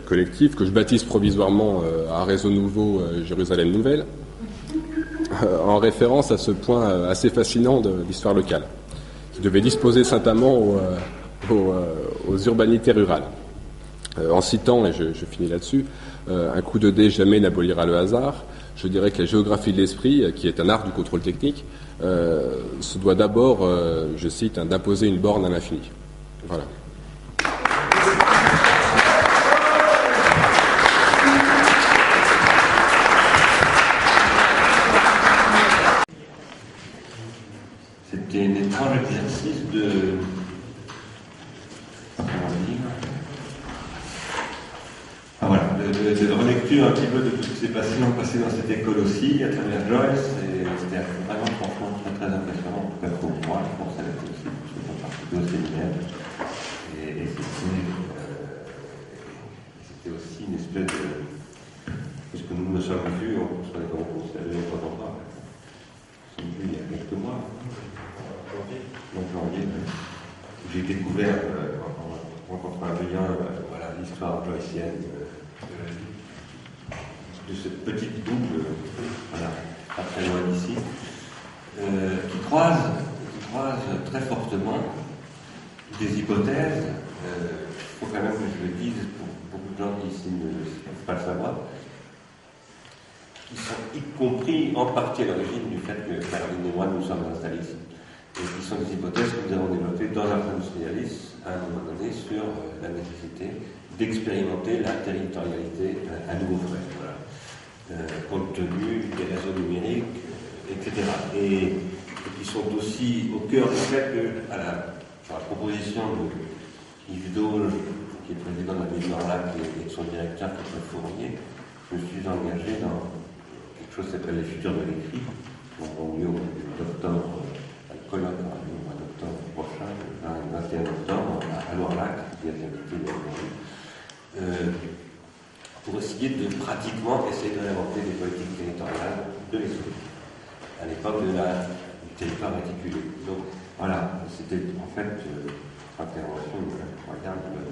collectif, que je baptise provisoirement à Réseau Nouveau Jérusalem Nouvelle, en référence à ce point assez fascinant de l'histoire locale, qui devait disposer Saint-Amand aux urbanités rurales. En citant, et je finis là-dessus, un coup de dé jamais n'abolira le hasard, je dirais que la géographie de l'esprit, qui est un art du contrôle technique, se doit d'abord, je cite, d'imposer une borne à l'infini. Voilà. de relecture un petit peu de tout ce qui s'est passé dans cette école aussi, à travers Joyce, et c'était vraiment franchement très très impressionnant, en tout cas pour moi, je pense que ça l'était aussi, parce que j'ai participé au séminaire, et c'était aussi une espèce de... Parce que nous me sommes vus, on se connaît comme on s'est vu pas longtemps, nous sommes vus il y a quelques mois, en janvier, j'ai découvert, en rencontrant un lien, voilà, l'histoire joycienne de cette petite double, voilà, pas très loin d'ici, qui croise très fortement des hypothèses. Il faut quand même que je le dise pour beaucoup de gens qui ici ne peuvent pas le savoir, qui sont y compris en partie à l'origine du fait que Caroline et moi nous sommes installés ici. Et qui sont des hypothèses que nous avons développées dans un industrialiste à un moment donné sur la nécessité d'expérimenter la territorialité à nouveau frais, voilà, compte tenu des réseaux numériques, etc. Et qui sont aussi au cœur du fait que, sur la proposition de Yves Dauge, qui est président de la Mémoire-Lac et de son directeur, Christophe Fournier, je me suis engagé dans quelque chose qui s'appelle les futurs de l'écrit, qui auront lieu au mois d'octobre. Colloque aura lieu au mois d'octobre prochain, le 21 octobre, à Loire-Lac, qui a été invité pour essayer de pratiquement essayer de réinventer des politiques territoriales de l'Essonne, à l'époque du territoire réticulé. Donc voilà, c'était en fait intervention incroyable,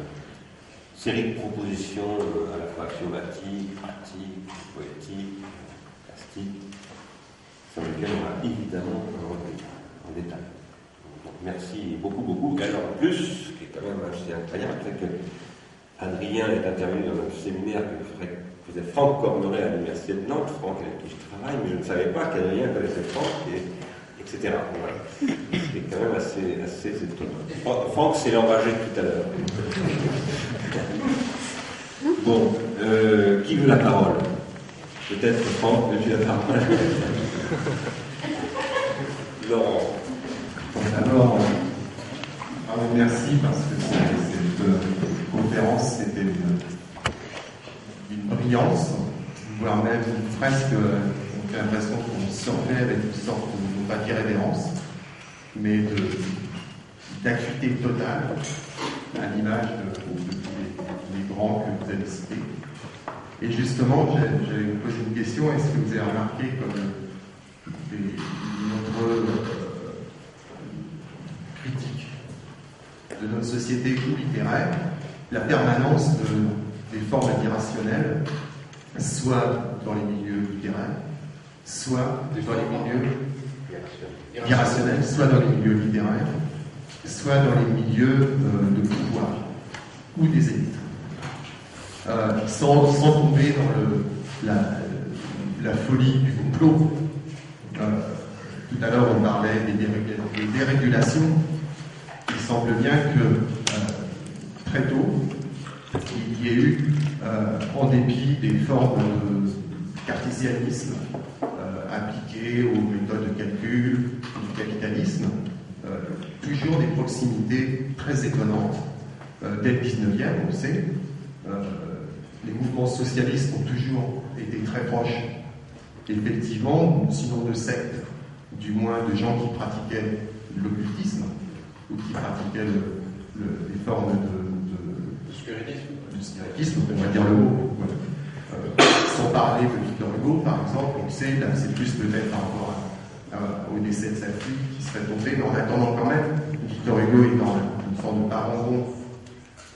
série de propositions à la fois axiomatiques, pratiques, poétiques, plastiques, sur lesquelles on va évidemment revenir en détail. Donc, merci beaucoup. Et alors en plus, ce qui est quand même assez incroyable, c'est que Adrien est intervenu dans un séminaire que faisait Franck Cormeret à l'Université de Nantes, Franck avec qui je travaille, mais je ne savais pas qu'Adrien connaissait Franck, etc. Voilà. C'est quand même assez étonnant. Franck s'est enragé tout à l'heure. Bon, qui veut la parole? Peut-être Franck veut la parole. Laurent. D'abord, merci parce que cette conférence, c'était une brillance, voire même presque, on fait l'impression qu'on sortait avec une sorte de, pas d'irrévérence, mais d'acuité totale, à l'image de les grands que vous avez cités. Et justement, j'allais vous poser une question, est-ce que vous avez remarqué comme notre critique de notre société littéraire, la permanence des formes irrationnelles, soit dans les milieux littéraires, soit dans les milieux irrationnels, soit dans les milieux littéraires, soit dans les milieux de pouvoir ou des élites. Sans tomber dans la folie du complot. Tout à l'heure, on parlait des dérégulations. Il semble bien que très tôt, il y ait eu, en dépit des formes de cartésianisme appliquées aux méthodes de calcul du capitalisme, toujours des proximités très étonnantes. Dès le 19e, on le sait, les mouvements socialistes ont toujours été très proches, effectivement, sinon de sectes, du moins de gens qui pratiquaient l'occultisme, ou qui pratiquaient les formes de spiritisme, on va dire le mot. Sans parler de Victor Hugo, par exemple, on sait, là c'est plus peut-être par rapport au décès de sa fille qui serait tombé, mais en attendant quand même, Victor Hugo est dans une forme de parangon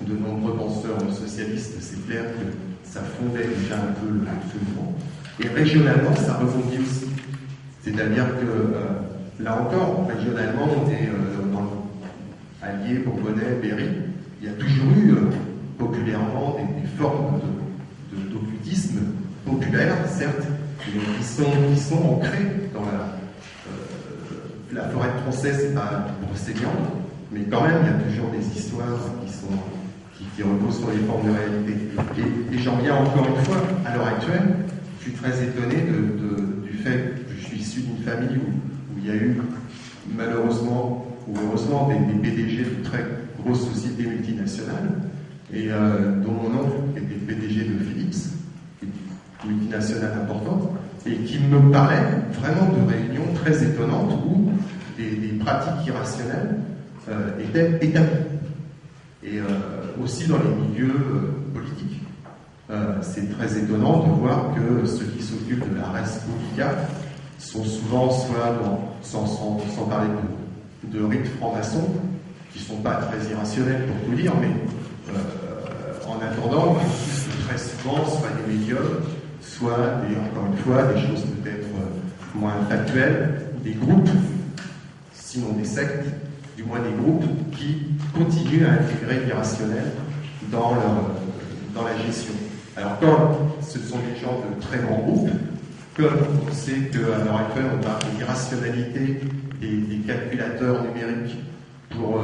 de nombreux penseurs socialistes, c'est clair que ça fondait déjà un peu le mouvement. Et régionalement, ça rebondit aussi. C'est-à-dire que, là encore, régionalement, on est dans Allier, Bourbonnais, Berry, il y a toujours eu populairement des formes d'occultisme populaire, certes, mais qui sont ancrées dans la forêt française, c'est pas brosséliande, mais quand même, il y a toujours des histoires qui reposent sur les formes de réalité. Et j'en reviens encore une fois, à l'heure actuelle, je suis très étonné du fait que je suis issu d'une famille où il y a eu, malheureusement ou heureusement, des PDG de très grosses sociétés multinationales, et dont mon oncle était PDG de Philips, une multinationale importante, et qui me parlait vraiment de réunions très étonnantes où des pratiques irrationnelles étaient établies. Et aussi dans les milieux politiques. C'est très étonnant de voir que ceux qui s'occupent de la res publica sont souvent soit sans parler de rites francs-maçons, qui ne sont pas très irrationnels pour tout dire, mais en attendant, très souvent, soit des médiums, soit, encore une fois, des choses peut-être moins factuelles, des groupes, sinon des sectes, du moins des groupes qui continuent à intégrer l'irrationnel dans la gestion. Alors quand ce sont des gens de très grands groupes, comme on sait qu'à l'heure actuelle on parle de l'irrationalité des calculateurs numériques pour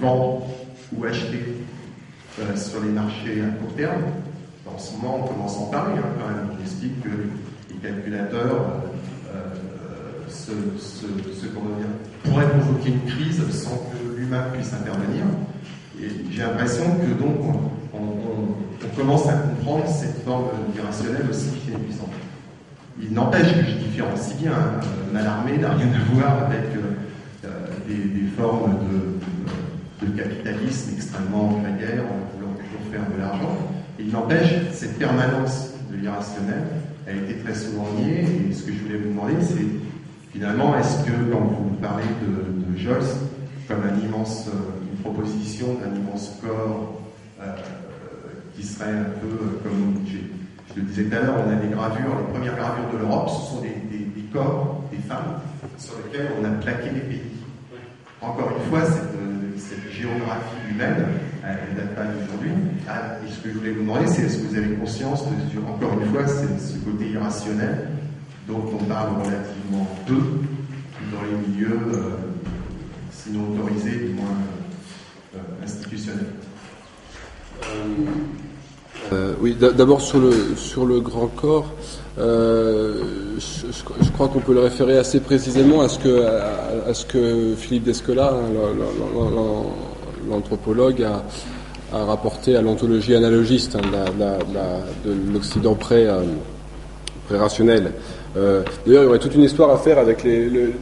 vendre ou acheter sur les marchés à court terme, en ce moment on commence à en parler quand même. On explique que les calculateurs pourrait provoquer une crise sans que l'humain puisse intervenir. Et j'ai l'impression que donc on commence à comprendre cette forme d'irrationnel aussi puissante. Il n'empêche que je différencie bien. Malarmé n'a rien à voir avec des formes de capitalisme extrêmement grégaire en voulant toujours faire de l'argent. Et il n'empêche cette permanence de l'irrationnel a été très souvent niée. Et ce que je voulais vous demander, c'est finalement, est-ce que quand vous parlez de Joyce comme une proposition d'un immense corps qui serait un peu comme je le disais tout à l'heure, on a des gravures, les premières gravures de l'Europe, ce sont des corps, des femmes sur lesquels on a plaqué les pays. Encore une fois, cette géographie humaine, elle ne date pas d'aujourd'hui. Et ce que je voulais vous demander, c'est est-ce que vous avez conscience de, encore une fois, c'est ce côté irrationnel dont on parle relativement peu dans les milieux, sinon autorisés, du moins institutionnels. Oui, d'abord sur le grand corps, je crois qu'on peut le référer assez précisément à ce que Philippe Descola, l'anthropologue, a rapporté à l'ontologie analogiste de l'Occident pré-rationnel. D'ailleurs, il y aurait toute une histoire à faire avec des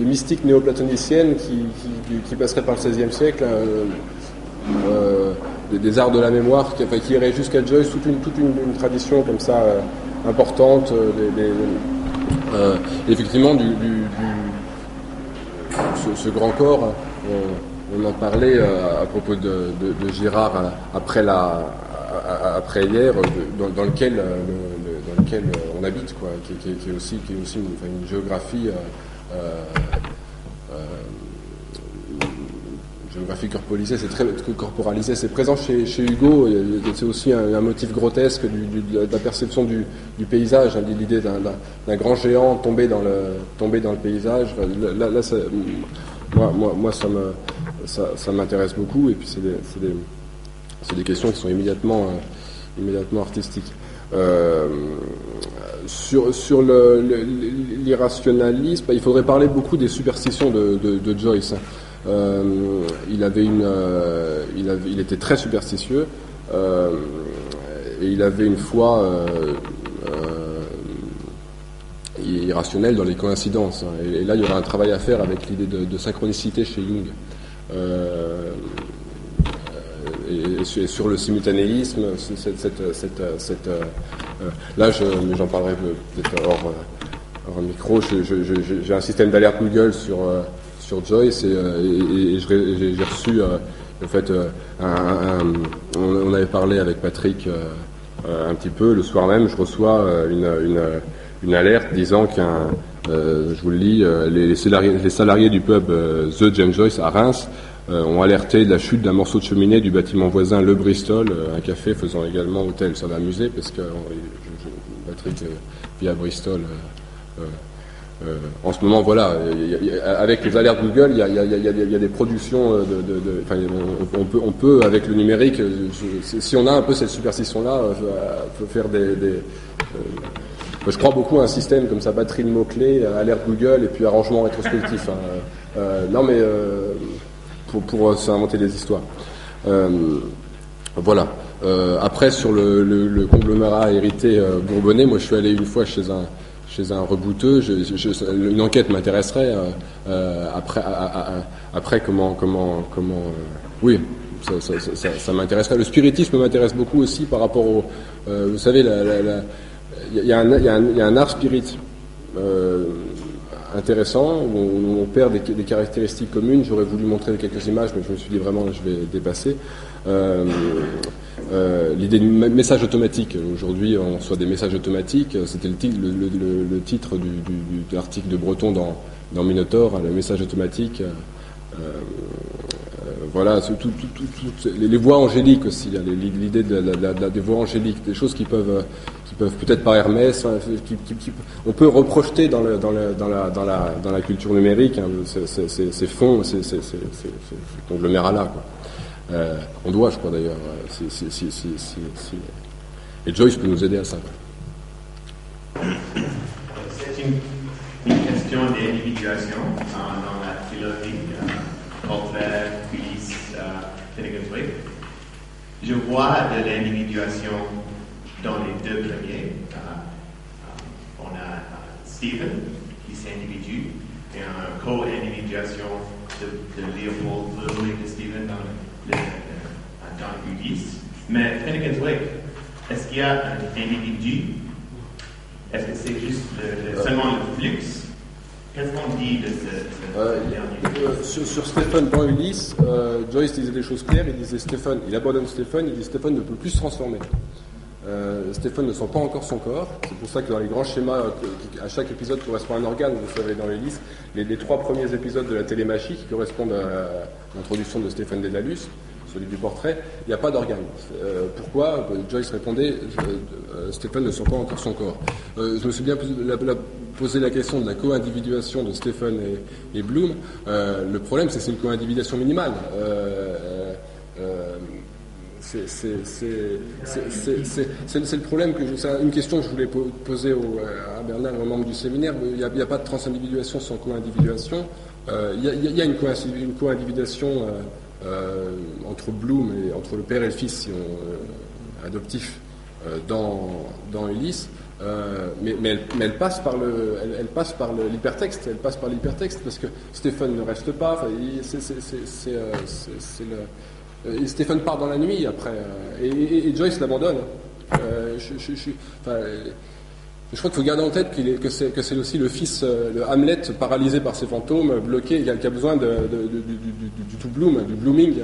mystiques néoplatoniciennes qui passeraient par le XVIe siècle, des arts de la mémoire, qui iraient jusqu'à Joyce, toute une tradition comme ça importante, effectivement ce grand corps. On en parlait à propos de Girard après hier, dans lequel on habite, quoi, qui est aussi une géographie corporalisée, c'est présent chez Hugo. C'est aussi un motif grotesque de la perception du paysage, l'idée d'un grand géant tombé dans le paysage. Là, moi ça m'intéresse beaucoup, et puis c'est des questions qui sont immédiatement artistiques. Sur l'irrationalisme, il faudrait parler beaucoup des superstitions de Joyce. Il était très superstitieux, et il avait une foi irrationnelle dans les coïncidences. Et là, il y aura un travail à faire avec l'idée de synchronicité chez Jung. Et sur le simultanéisme, là, j'en parlerai peut-être hors micro. J'ai un système d'alerte Google sur Joyce, et j'ai reçu en fait on avait parlé avec Patrick un petit peu le soir même. Je reçois une alerte disant je vous le lis, les salariés du pub The James Joyce à Reims ont alerté de la chute d'un morceau de cheminée du bâtiment voisin Le Bristol, un café faisant également hôtel. Ça va amuser parce que Patrick vit à Bristol. En ce moment, voilà, avec les alertes Google, il y a des productions on peut avec le numérique, si on a un peu cette superstition-là, peut faire je crois beaucoup à un système comme ça, batterie de mots-clés, alerte Google et puis arrangement rétrospectif. Non mais pour s'inventer des histoires. Voilà. Après, sur le conglomérat hérité bourbonnais, moi je suis allé une fois chez un rebouteux. Une enquête m'intéresserait. Après, comment oui, ça m'intéresserait. Le spiritisme m'intéresse beaucoup aussi par rapport au. Vous savez, il y a un art spirit intéressant où on perd des caractéristiques communes. J'aurais voulu montrer quelques images, mais je me suis dit vraiment je vais dépasser. L'idée du message automatique. Aujourd'hui, on reçoit des messages automatiques. C'était le titre de l'article de Breton dans Minotaur, le message automatique. Voilà, les voix angéliques aussi. L'idée des voix angéliques, des choses qui peuvent peut-être par Hermès, on peut reprojeter dans la culture numérique ces fonds, ces conglomérats-là. On doit, je crois d'ailleurs, et Joyce peut nous aider à ça. C'est une question d'individuation dans la trilogie Baudelaire, Ulysse, Finnegan's Wake. Je vois de l'individuation dans les deux premiers. On a Stephen qui s'individue et une co-individuation de Léopold Bloom et de Stephen dans Ulysse. Mais Finnegan's Wake, est-ce qu'il y a un individu? Est-ce que c'est juste seulement le flux? Qu'est-ce qu'on dit de ce dernier? Sur Stephen dans Ulysse, Joyce disait des choses claires. Il abandonne Stephen, il dit Stephen ne peut plus se transformer. Stephen ne sent pas encore son corps. C'est pour ça que dans les grands schémas, à chaque épisode correspond à un organe. Vous savez, dans Ulysse, les 3 premiers épisodes de la télémachie qui correspondent à l'introduction de Stéphane Dédalus, celui du portrait, il n'y a pas d'organe. Pourquoi? Joyce répondait Stephen ne sent pas encore son corps. Je me suis bien posé la question de la co-individuation de Stephen et Bloom. Le problème, c'est que c'est une co-individuation minimale. C'est le problème c'est une question que je voulais poser à Bernard, aux membres du séminaire. Il n'y a pas de transindividuation sans co-individuation. Il y a une co-individuation entre Bloom et entre le père et le fils adoptif dans Ulysse, mais elle passe par l'hypertexte. Elle passe par l'hypertexte parce que Stephen ne reste pas. Et Stephen part dans la nuit après, et Joyce l'abandonne. Je crois qu'il faut garder en tête que c'est aussi le fils, le Hamlet paralysé par ses fantômes, bloqué, qui a besoin du tout bloom, du blooming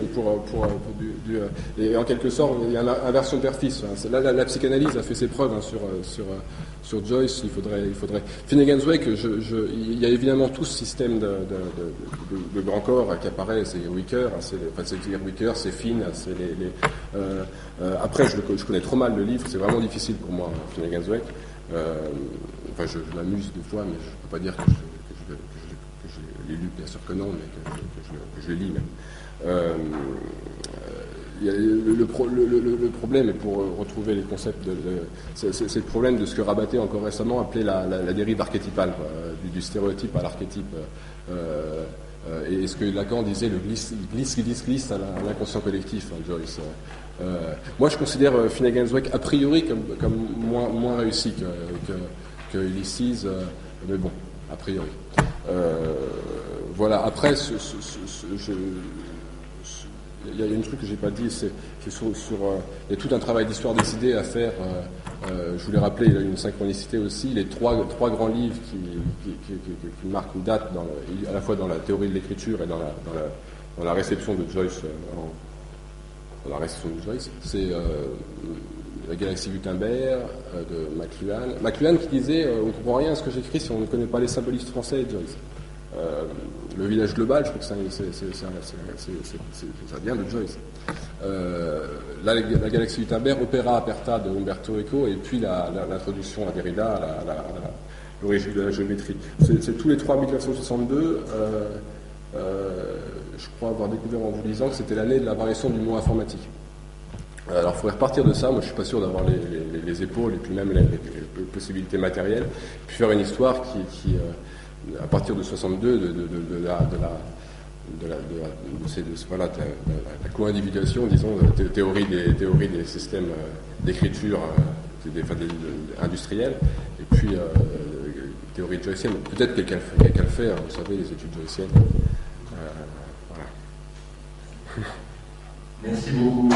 et en quelque sorte il y a une inversion père-fils. Là, la psychanalyse a fait ses preuves sur Joyce. Il faudrait. Finnegan's Wake, il y a évidemment tout ce système de grand corps qui apparaît. C'est Wicker, c'est Finn, c'est après je connais trop mal le livre, c'est vraiment difficile pour moi, Finnegan's Wake. Je m'amuse des fois, mais je ne peux pas dire que je l'ai lu, bien sûr que non, mais que je le lis même. Le problème, et pour retrouver les concepts, c'est le problème de ce que Rabaté encore récemment appelait la dérive archétypale, du stéréotype à l'archétype. Et ce que Lacan disait, le glisse à l'inconscient collectif, Joyce. Moi, je considère Finnegan's Wake a priori comme moins réussi que Ulysses, mais bon, a priori. Voilà. Après, il y a une truc que j'ai pas dit, c'est sur il y a tout un travail d'histoire des idées à faire. Je voulais rappeler, il y a une synchronicité aussi. Les trois grands livres qui marquent une date à la fois dans la théorie de l'écriture et dans la réception de Joyce. Dans la réception de Joyce, c'est La Galaxie Gutenberg de McLuhan. McLuhan qui disait on ne comprend rien à ce que j'écris si on ne connaît pas les symbolistes français et Joyce. Le village global, je crois que ça vient de Joyce. La Galaxie Gutenberg, Opéra Aperta de Umberto Eco, et puis l'introduction à Derrida, à l'origine de la géométrie. C'est tous les 3 1962. Je crois avoir découvert en vous lisant que c'était l'année de l'apparition du mot informatique. Alors il faudrait repartir de ça. Moi je suis pas sûr d'avoir les épaules et puis même les possibilités matérielles, puis faire une histoire qui à partir de 62 de la co-individuation, disons, théorie des systèmes d'écriture industriels, et puis théorie joycienne. Peut-être quelqu'un le fait, vous savez, les études joyciennes. Voilà. Merci beaucoup.